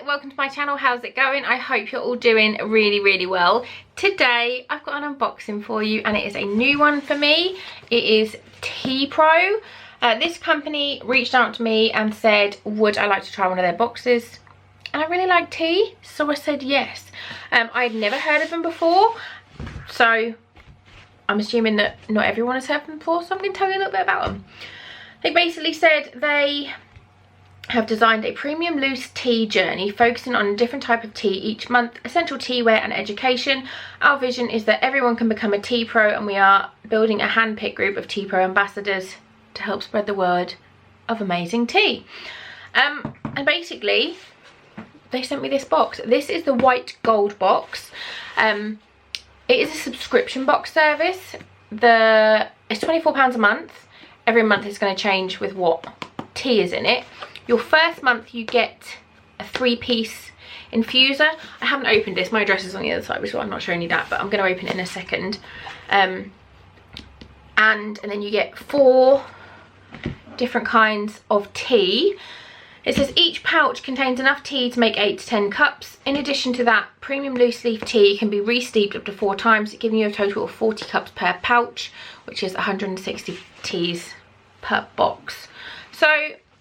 welcome to my channel. How's it going? I hope you're all doing really well. Today I've got an unboxing for you and it is a new one for me. It is Teapro. This company reached out to me and said would I like to try one of their boxes, and I really like tea, so I said yes. I'd never heard of them before, so I'm assuming that not everyone has heard of them before, so I'm going to tell you a little bit about them. They basically said they have designed a premium loose tea journey focusing on a different type of tea each month, essential teaware and education. Our vision is that everyone can become a tea pro, and we are building a hand-picked group of tea pro ambassadors to help spread the word of amazing tea. And basically they sent me this box. This is the white gold box. It is a subscription box service. It's £24 a month. Every month it's going to change with what tea is in it. Your first month you get a 3-piece infuser. I haven't opened this, my address is on the other side, which is why I'm not showing you that, but I'm going to open it in a second. And then you get 4 different kinds of tea. It says each pouch contains enough tea to make 8 to 10 cups. In addition to that, premium loose leaf tea can be re-steeped up to 4 times, giving you a total of 40 cups per pouch, which is 160 teas per box. So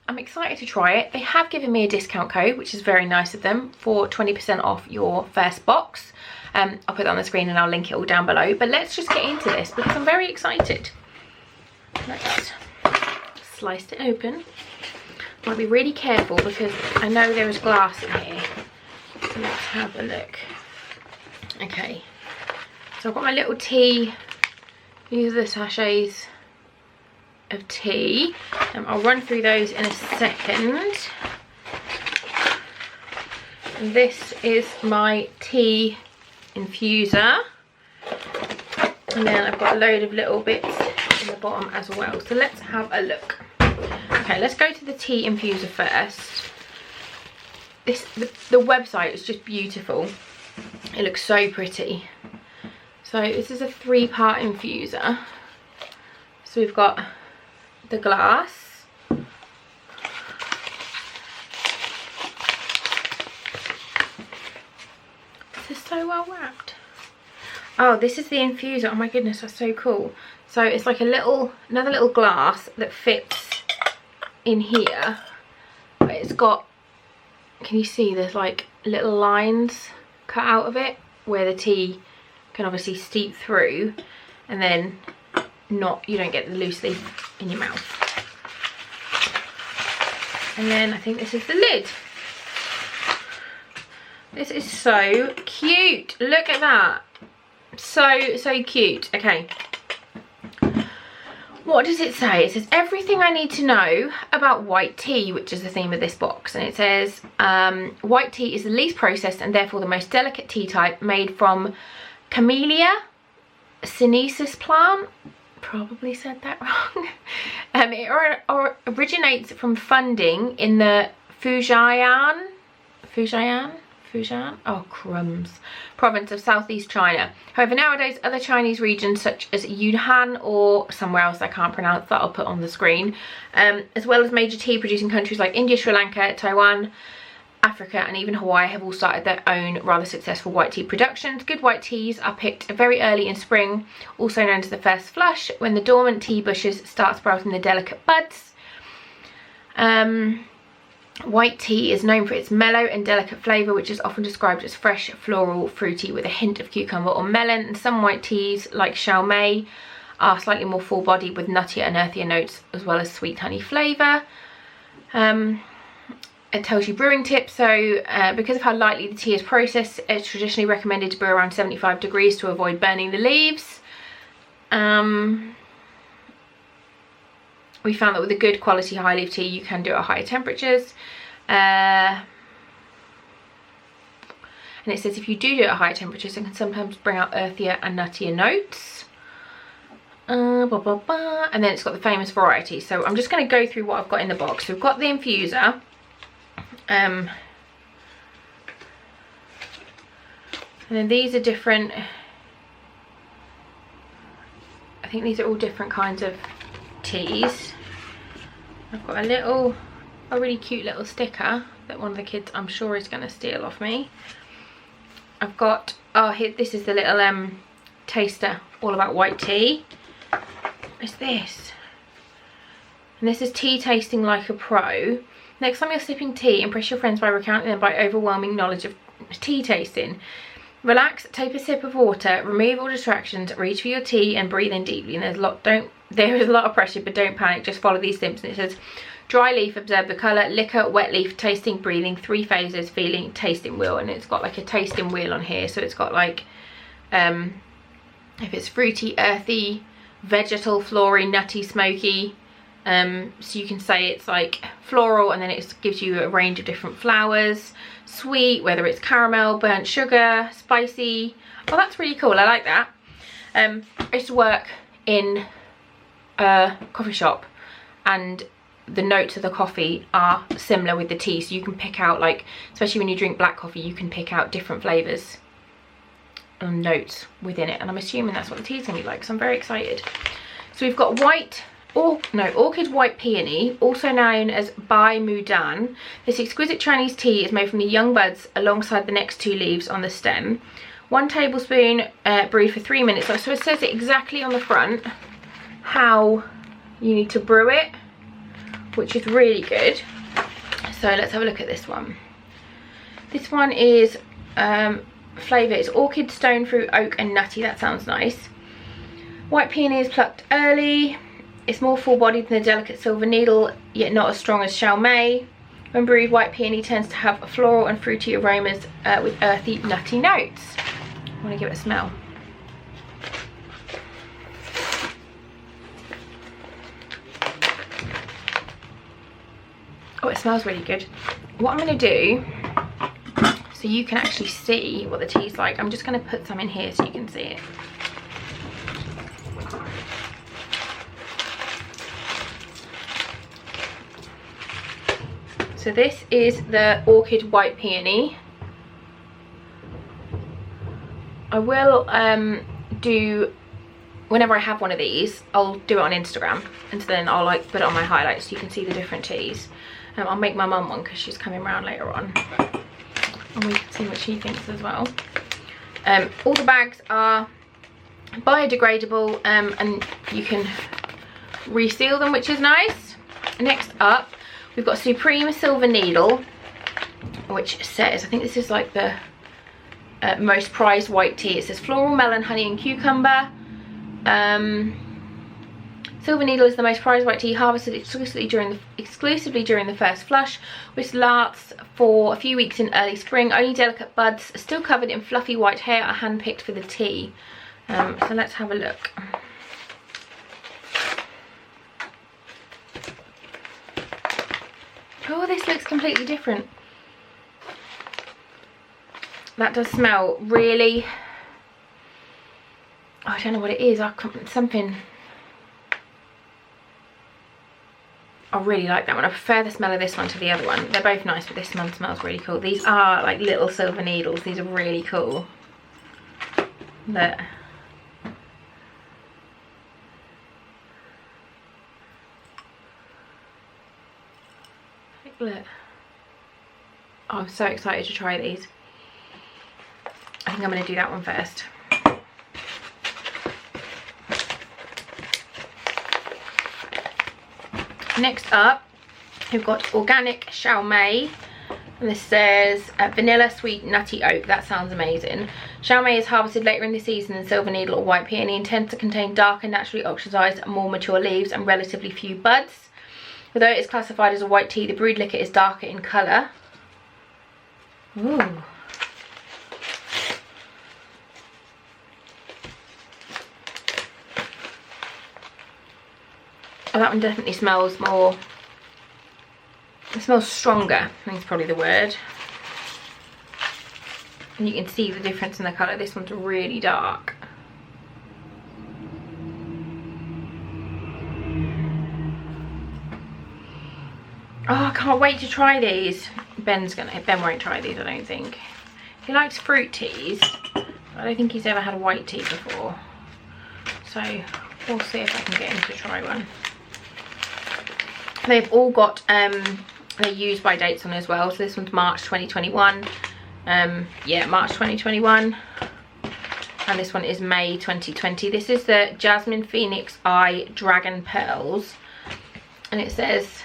I'm excited to try it. They have given me a discount code, which is very nice of them, for 20% off your first box. I'll put it on the screen and I'll link it all down below. But let's just get into this because I'm very excited. Let's slice it open. I might be really careful because I know there is glass in here. So let's have a look. Okay, so I've got my little tea. These are the sachets of tea. I'll run through those in a second. This is my tea infuser, and then I've got a load of little bits in the bottom as well. So let's have a look. Okay, let's go to the tea infuser first. The website is just beautiful. It looks so pretty. So this is a 3-part infuser. So we've got the glass, this is so well wrapped. Oh, this is the infuser. Oh my goodness, that's so cool. So it's like another little glass that fits in here, but it's got, can you see there's like little lines cut out of it where the tea can obviously steep through, and then you don't get the loose leaf in your mouth. And then I think this is the lid. This is so cute. Look at that. So cute. Okay, what does it say? It says everything I need to know about white tea, which is the theme of this box. And it says white tea is the least processed and therefore the most delicate tea type, made from Camellia sinensis plant. Probably said that wrong. It originates from funding in the Fujian, oh crumbs, province of southeast China. However, nowadays other Chinese regions such as Yunnan or somewhere else I can't pronounce that I'll put on the screen, as well as major tea producing countries like India, Sri Lanka, Taiwan, Africa and even Hawaii have all started their own rather successful white tea productions. Good white teas are picked very early in spring, also known as the first flush, when the dormant tea bushes start sprouting the delicate buds. White tea is known for its mellow and delicate flavour, which is often described as fresh, floral, fruity with a hint of cucumber or melon. And some white teas, like Xiao Mei, are slightly more full-bodied with nuttier and earthier notes, as well as sweet honey flavour. It tells you brewing tips. So because of how lightly the tea is processed, it's traditionally recommended to brew around 75 degrees to avoid burning the leaves. We found that with a good quality high leaf tea you can do it at higher temperatures. And it says if you do it at higher temperatures it can sometimes bring out earthier and nuttier notes. And then it's got the famous variety. So I'm just going to go through what I've got in the box. So we've got the infuser. And then these are different, I think these are all different kinds of teas. I've got a really cute little sticker that one of the kids I'm sure is going to steal off me. I've got, oh here, this is the little taster all about white tea. What's this? And this is tea tasting like a pro. Next time you're sipping tea, impress your friends by recounting them by overwhelming knowledge of tea tasting. Relax, take a sip of water, remove all distractions, reach for your tea and breathe in deeply. And there is a lot of pressure, but don't panic, just follow these steps. And it says dry leaf, observe the colour, liquor, wet leaf, tasting, breathing, 3 phases, feeling, tasting wheel. And it's got like a tasting wheel on here, so it's got like if it's fruity, earthy, vegetal, floral, nutty, smoky. So you can say it's like floral, and then it gives you a range of different flowers. Sweet, whether it's caramel, burnt sugar, spicy. Oh, that's really cool. I like that. I used to work in a coffee shop, and the notes of the coffee are similar with the tea, so you can pick out, like, especially when you drink black coffee, you can pick out different flavors and notes within it, and I'm assuming that's what the tea is gonna be like, so I'm very excited. So we've got Orchid White Peony, also known as Bai Mudan. This exquisite Chinese tea is made from the young buds alongside the next 2 leaves on the stem. 1 tablespoon brewed for 3 minutes. So it says it exactly on the front how you need to brew it, which is really good. So let's have a look at this one. This one is flavour is orchid, stone fruit, oak and nutty. That sounds nice. White peony is plucked early. It's more full-bodied than the delicate silver needle, yet not as strong as Xiao Mei. When brewed, white peony tends to have floral and fruity aromas with earthy, nutty notes. I want to give it a smell. Oh, it smells really good. What I'm going to do, so you can actually see what the tea's like, I'm just going to put some in here so you can see it. So this is the Orchid White Peony. I will do, whenever I have one of these, I'll do it on Instagram, and so then I'll like put it on my highlights so you can see the different teas. I'll make my mum one because she's coming around later on, and we can see what she thinks as well. All the bags are biodegradable, and you can reseal them, which is nice. Next up, we've got Supreme Silver Needle, which says, I think this is like the most prized white tea. It says floral, melon, honey and cucumber. Silver Needle is the most prized white tea harvested exclusively during the first flush, which lasts for a few weeks in early spring. Only delicate buds still covered in fluffy white hair are handpicked for the tea. So let's have a look. Oh, this looks completely different. That does smell really, oh, I don't know what it is. Something. I really like that one. I prefer the smell of this one to the other one. They're both nice, but this one smells really cool. These are like little silver needles. These are really cool. Look. Look. Oh, I'm so excited to try these. I think I'm going to do that one first. Next up, we've got organic Xiao Mei, and this says vanilla, sweet, nutty oak. That sounds amazing. Xiao Mei is harvested later in the season than silver needle or white peony and tends to contain darker, naturally oxidized, more mature leaves and relatively few buds. Although it is classified as a white tea, the brewed liquor is darker in colour. Ooh. Oh, that one definitely smells more, it smells stronger, I think it's probably the word. And you can see the difference in the colour. This one's really dark. Oh, I can't wait to try these. Ben won't try these, I don't think. He likes fruit teas, but I don't think he's ever had a white tea before. So we'll see if I can get him to try one. They've all got They're used by dates on as well. So this one's March 2021. Yeah, March 2021. And this one is May 2020. This is the Jasmine Phoenix Eye Dragon Pearls. And it says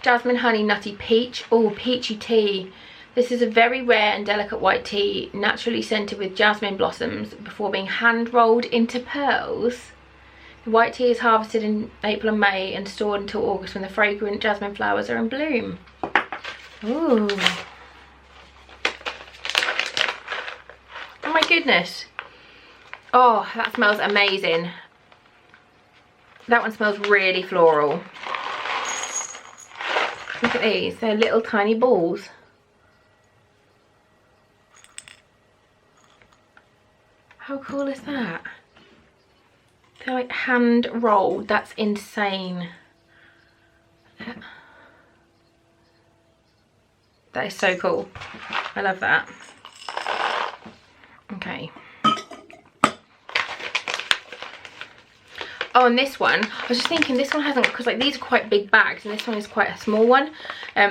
Jasmine Honey Nutty Peach. Oh, peachy tea. This is a very rare and delicate white tea, naturally scented with jasmine blossoms before being hand rolled into pearls. The white tea is harvested in April and May and stored until August when the fragrant jasmine flowers are in bloom. Ooh. Oh my goodness. Oh, that smells amazing. That one smells really floral. Look at these, they're little tiny balls. How cool is that? They're like hand rolled. That's insane. That is so cool. I love that. Okay. Oh, and this one, I was just thinking this one hasn't, because like these are quite big bags and this one is quite a small one.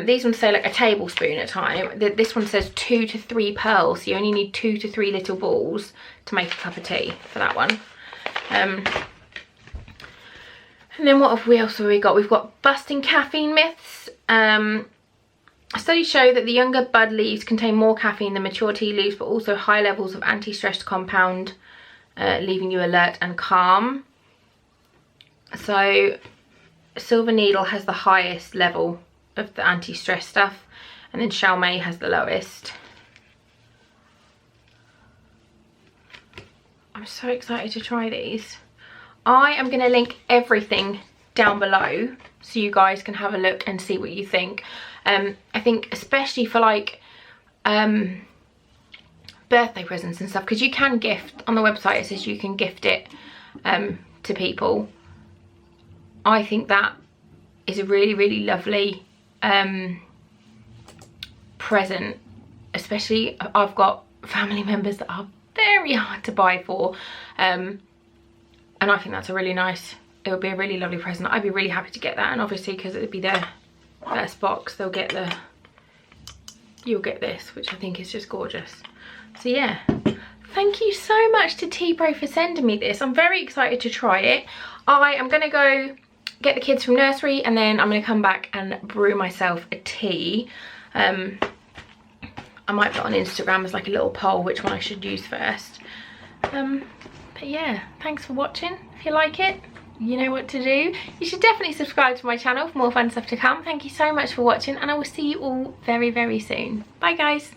These ones say like a tablespoon at a time. This one says 2 to 3 pearls, so you only need 2 to 3 little balls to make a cup of tea for that one. And then what else have we got? We've got Busting Caffeine Myths. Studies show that the younger bud leaves contain more caffeine than mature tea leaves, but also high levels of anti-stress compound, leaving you alert and calm. So Silver Needle has the highest level of the anti-stress stuff, and then Xiao Mei has the lowest. I'm so excited to try these. I am going to link everything down below so you guys can have a look and see what you think. I think especially for like birthday presents and stuff, because you can gift, on the website it says you can gift it to people. I think that is a really, really lovely present, especially I've got family members that are very hard to buy for, and I think that's a really nice, it would be a really lovely present. I'd be really happy to get that, and obviously because it would be their first box, they'll get the, you'll get this, which I think is just gorgeous. So yeah, thank you so much to Teapro for sending me this. I'm very excited to try it. I am going to go get the kids from nursery and then I'm going to come back and brew myself a tea. I might put on Instagram as like a little poll which one I should use first. But yeah, thanks for watching. If you like it, you know what to do. You should definitely subscribe to my channel for more fun stuff to come. Thank you so much for watching, and I will see you all very, very soon. Bye guys.